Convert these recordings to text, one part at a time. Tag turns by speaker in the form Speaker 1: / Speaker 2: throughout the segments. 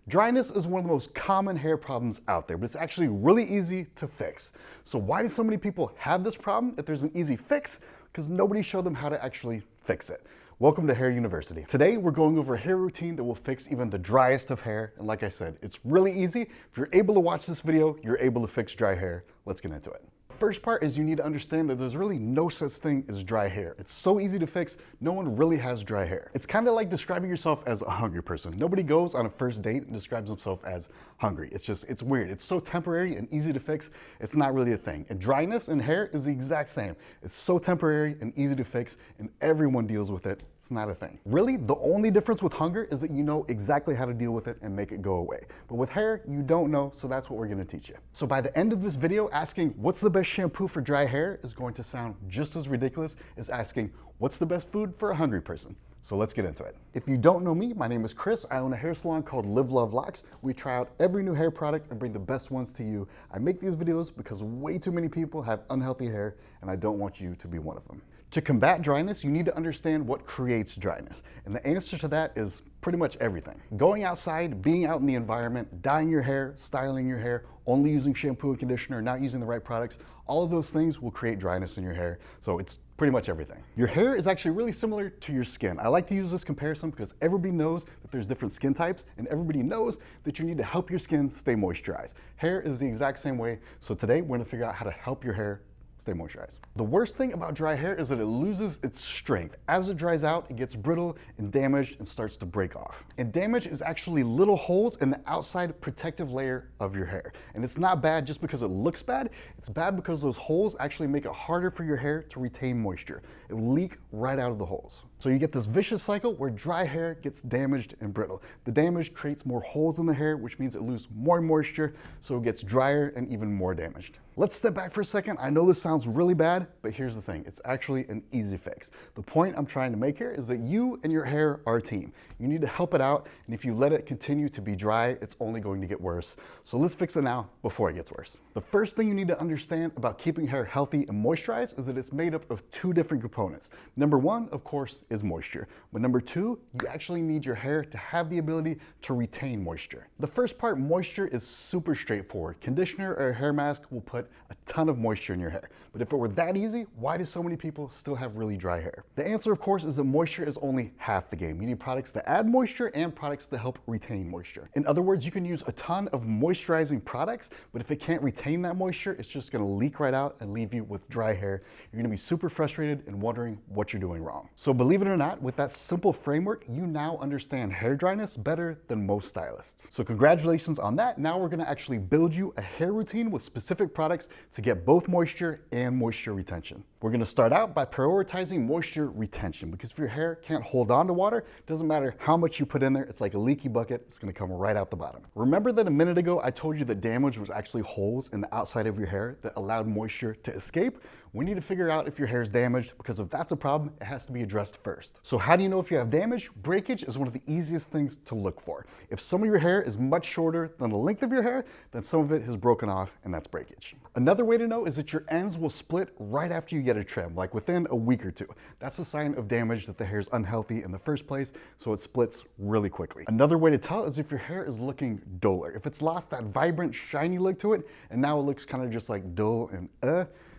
Speaker 1: Dryness is one of the most common hair problems out there, but it's actually really easy to fix. So why do so many people have this problem if there's an easy fix? Because nobody showed them how to actually fix it. Welcome to Hair University. Today we're going over a hair routine that will fix even the driest of hair. And like I said, it's really easy. If you're able to watch this video, you're able to fix dry hair. Let's get into it. First part is you need to understand that there's really no such thing as dry hair. It's so easy to fix. No one really has dry hair. It's kind of like describing yourself as a hungry person. Nobody goes on a first date and describes themselves as hungry. It's weird. It's so temporary and easy to fix. It's not really a thing. And dryness in hair is the exact same. It's so temporary and easy to fix, and everyone deals with it. It's not a thing. Really, the only difference with hunger is that you know exactly how to deal with it and make it go away. But with hair, you don't know, so that's what we're gonna teach you. So by the end of this video, asking what's the best shampoo for dry hair is going to sound just as ridiculous as asking what's the best food for a hungry person. So let's get into it. If you don't know me, my name is Chris. I own a hair salon called Live Love Locks. We try out every new hair product and bring the best ones to you. I make these videos because way too many people have unhealthy hair, and I don't want you to be one of them. To combat dryness, you need to understand what creates dryness. And the answer to that is pretty much everything. Going outside, being out in the environment, dyeing your hair, styling your hair, only using shampoo and conditioner, not using the right products, all of those things will create dryness in your hair. So it's pretty much everything. Your hair is actually really similar to your skin. I like to use this comparison because everybody knows that there's different skin types, and everybody knows that you need to help your skin stay moisturized. Hair is the exact same way. So today we're gonna figure out how to help your hair stay moisturized. The worst thing about dry hair is that it loses its strength. As it dries out, it gets brittle and damaged and starts to break off. And damage is actually little holes in the outside protective layer of your hair. And it's not bad just because it looks bad. It's bad because those holes actually make it harder for your hair to retain moisture. It will leak right out of the holes. So you get this vicious cycle where dry hair gets damaged and brittle. The damage creates more holes in the hair, which means it loses more moisture, so it gets drier and even more damaged. Let's step back for a second. I know this sounds really bad, but here's the thing. It's actually an easy fix. The point I'm trying to make here is that you and your hair are a team. You need to help it out, and if you let it continue to be dry, it's only going to get worse. So let's fix it now before it gets worse. The first thing you need to understand about keeping hair healthy and moisturized is that it's made up of two different components. Number one, of course, is moisture. But number two, you actually need your hair to have the ability to retain moisture. The first part, moisture, is super straightforward. Conditioner or a hair mask will put a ton of moisture in your hair. But if it were that easy, why do so many people still have really dry hair? The answer, of course, is that moisture is only half the game. You need products that add moisture and products that help retain moisture. In other words, you can use a ton of moisturizing products, but if it can't retain that moisture, it's just gonna leak right out and leave you with dry hair. You're gonna be super frustrated and wondering what you're doing wrong. So believe it or not, with that simple framework, you now understand hair dryness better than most stylists. So congratulations on that. Now we're gonna actually build you a hair routine with specific products to get both moisture and moisture retention. We're gonna start out by prioritizing moisture retention, because if your hair can't hold on to water, it doesn't matter how much you put in there, it's like a leaky bucket, it's gonna come right out the bottom. Remember that a minute ago I told you that damage was actually holes in the outside of your hair that allowed moisture to escape? We need to figure out if your hair is damaged, because if that's a problem, it has to be addressed first. So how do you know if you have damage? Breakage is one of the easiest things to look for. If some of your hair is much shorter than the length of your hair, then some of it has broken off, and that's breakage. Another way to know is that your ends will split right after you get a trim, like within a week or two. That's a sign of damage, that the hair is unhealthy in the first place, so it splits really quickly. Another way to tell is if your hair is looking duller. If it's lost that vibrant, shiny look to it, and now it looks kind of just like dull and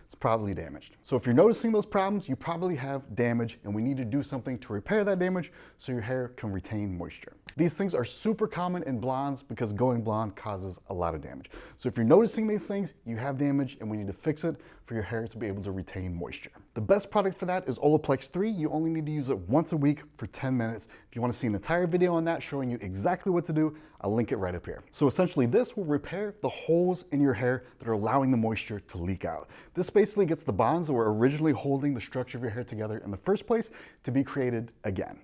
Speaker 1: it's probably damaged. So if you're noticing those problems, you probably have damage, and we need to do something to repair that damage so your hair can retain moisture. These things are super common in blondes because going blonde causes a lot of damage. So if you're noticing these things, you have damage, and we need to fix it for your hair to be able to retain moisture. The best product for that is Olaplex 3. You only need to use it once a week for 10 minutes. If you want to see an entire video on that showing you exactly what to do, I'll link it right up here. So essentially this will repair the holes in your hair that are allowing the moisture to leak out. This basically gets the bonds that were originally holding the structure of your hair together in the first place to be created again.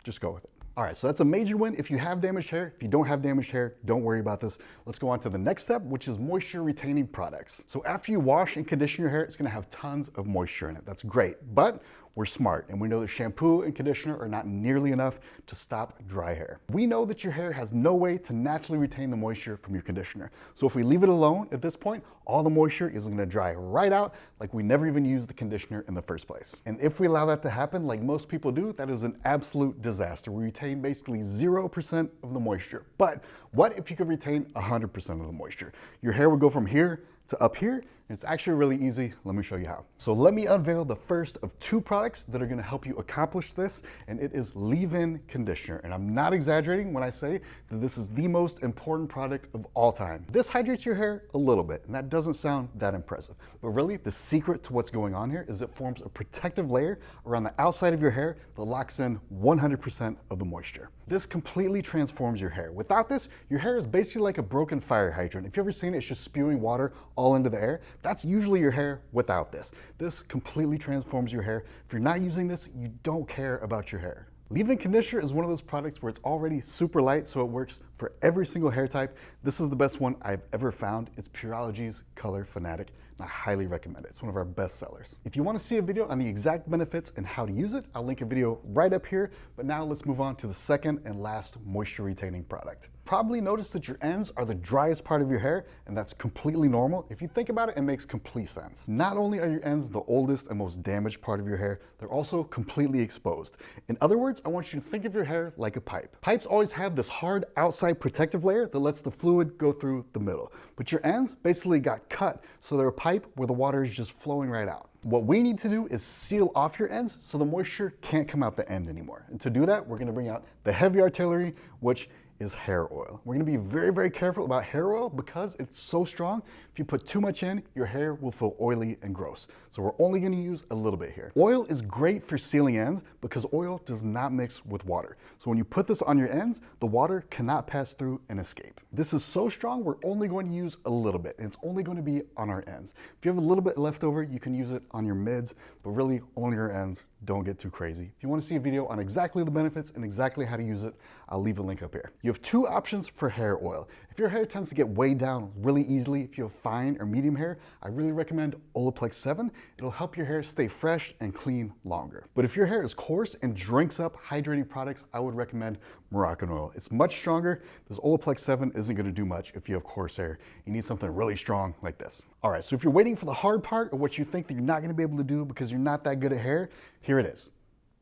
Speaker 1: Just go with it. All right, so that's a major win if you have damaged hair. If you don't have damaged hair, don't worry about this. Let's go on to the next step, which is moisture retaining products. So after you wash and condition your hair, it's gonna have tons of moisture in it. That's great, but We're smart, and we know that shampoo and conditioner are not nearly enough to stop dry hair. We know that your hair has no way to naturally retain the moisture from your conditioner. So if we leave it alone at this point, all the moisture is gonna dry right out like we never even used the conditioner in the first place. And if we allow that to happen like most people do, that is an absolute disaster. We retain basically 0% of the moisture. But what if you could retain 100% of the moisture? Your hair would go from here to up here. It's actually really easy. Let me show you how. So let me unveil the first of 2 products that are gonna help you accomplish this, and it is leave-in conditioner. And I'm not exaggerating when I say that this is the most important product of all time. This hydrates your hair a little bit, and that doesn't sound that impressive. But really, the secret to what's going on here is it forms a protective layer around the outside of your hair that locks in 100% of the moisture. This completely transforms your hair. Without this, your hair is basically like a broken fire hydrant. If you've ever seen it, it's just spewing water all into the air. That's usually your hair without this. This completely transforms your hair. If you're not using this, you don't care about your hair. Leave-in conditioner is one of those products where it's already super light, so it works for every single hair type. This is the best one I've ever found. It's Pureology's Color Fanatic, and I highly recommend it. It's one of our best sellers. If you want to see a video on the exact benefits and how to use it, I'll link a video right up here. But now let's move on to the second and last moisture retaining product. Probably notice that your ends are the driest part of your hair, and that's completely normal. If you think about it, it makes complete sense. Not only are your ends the oldest and most damaged part of your hair, they're also completely exposed. In other words, I want you to think of your hair like a pipe. Pipes always have this hard outside protective layer that lets the fluid go through the middle. But your ends basically got cut, so they're a pipe where the water is just flowing right out. What we need to do is seal off your ends so the moisture can't come out the end anymore. And to do that, we're gonna bring out the heavy artillery, which is hair oil. We're gonna be very, very careful about hair oil because it's so strong. If you put too much in, your hair will feel oily and gross. So we're only gonna use a little bit here. Oil is great for sealing ends because oil does not mix with water. So when you put this on your ends, the water cannot pass through and escape. This is so strong, we're only going to use a little bit, and it's only going to be on our ends. If you have a little bit left over, you can use it on your mids, but really only your ends. Don't get too crazy. If you want to see a video on exactly the benefits and exactly how to use it, I'll leave a link up here. You have 2 options for hair oil. If your hair tends to get weighed down really easily, if you have fine or medium hair, I really recommend Olaplex 7. It'll help your hair stay fresh and clean longer. But if your hair is coarse and drinks up hydrating products, I would recommend Moroccan oil. It's much stronger. This Olaplex 7 isn't going to do much if you have coarse hair. You need something really strong like this. All right, so if you're waiting for the hard part or what you think that you're not going to be able to do because you're not that good at hair, here it is.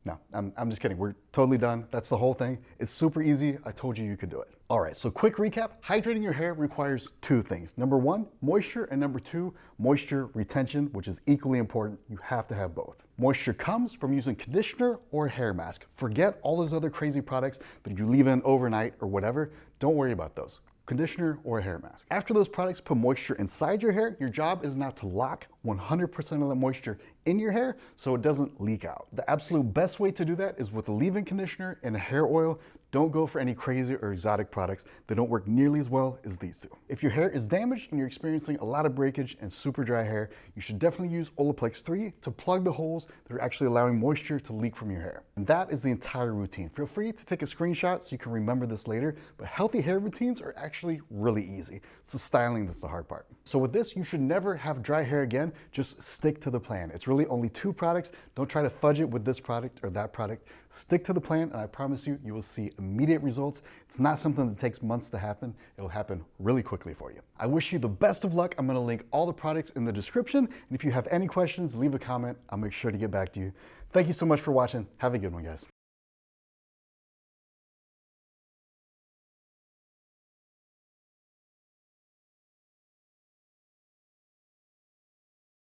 Speaker 1: No, I'm just kidding. We're totally done. That's the whole thing. It's super easy. I told you you could do it. All right, so quick recap. Hydrating your hair requires 2 things. Number 1, moisture, and number 2, moisture retention, which is equally important. You have to have both. Moisture comes from using conditioner or hair mask. Forget all those other crazy products that you leave in overnight or whatever. Don't worry about those. Conditioner or a hair mask. After those products put moisture inside your hair, your job is now to lock 100% of the moisture in your hair so it doesn't leak out. The absolute best way to do that is with a leave-in conditioner and a hair oil. Don't go for any crazy or exotic products that don't work nearly as well as these 2. If your hair is damaged and you're experiencing a lot of breakage and super dry hair, you should definitely use Olaplex 3 to plug the holes that are actually allowing moisture to leak from your hair. And that is the entire routine. Feel free to take a screenshot so you can remember this later, but healthy hair routines are actually really easy. It's the styling that's the hard part. So with this, you should never have dry hair again. Just stick to the plan. It's really only 2 products. Don't try to fudge it with this product or that product. Stick to the plan, and I promise you, you will see immediate results. It's not something that takes months to happen. It'll happen really quickly for you. I wish you the best of luck. I'm going to link all the products in the description. And if you have any questions, leave a comment. I'll make sure to get back to you. Thank you so much for watching. Have a good one, guys.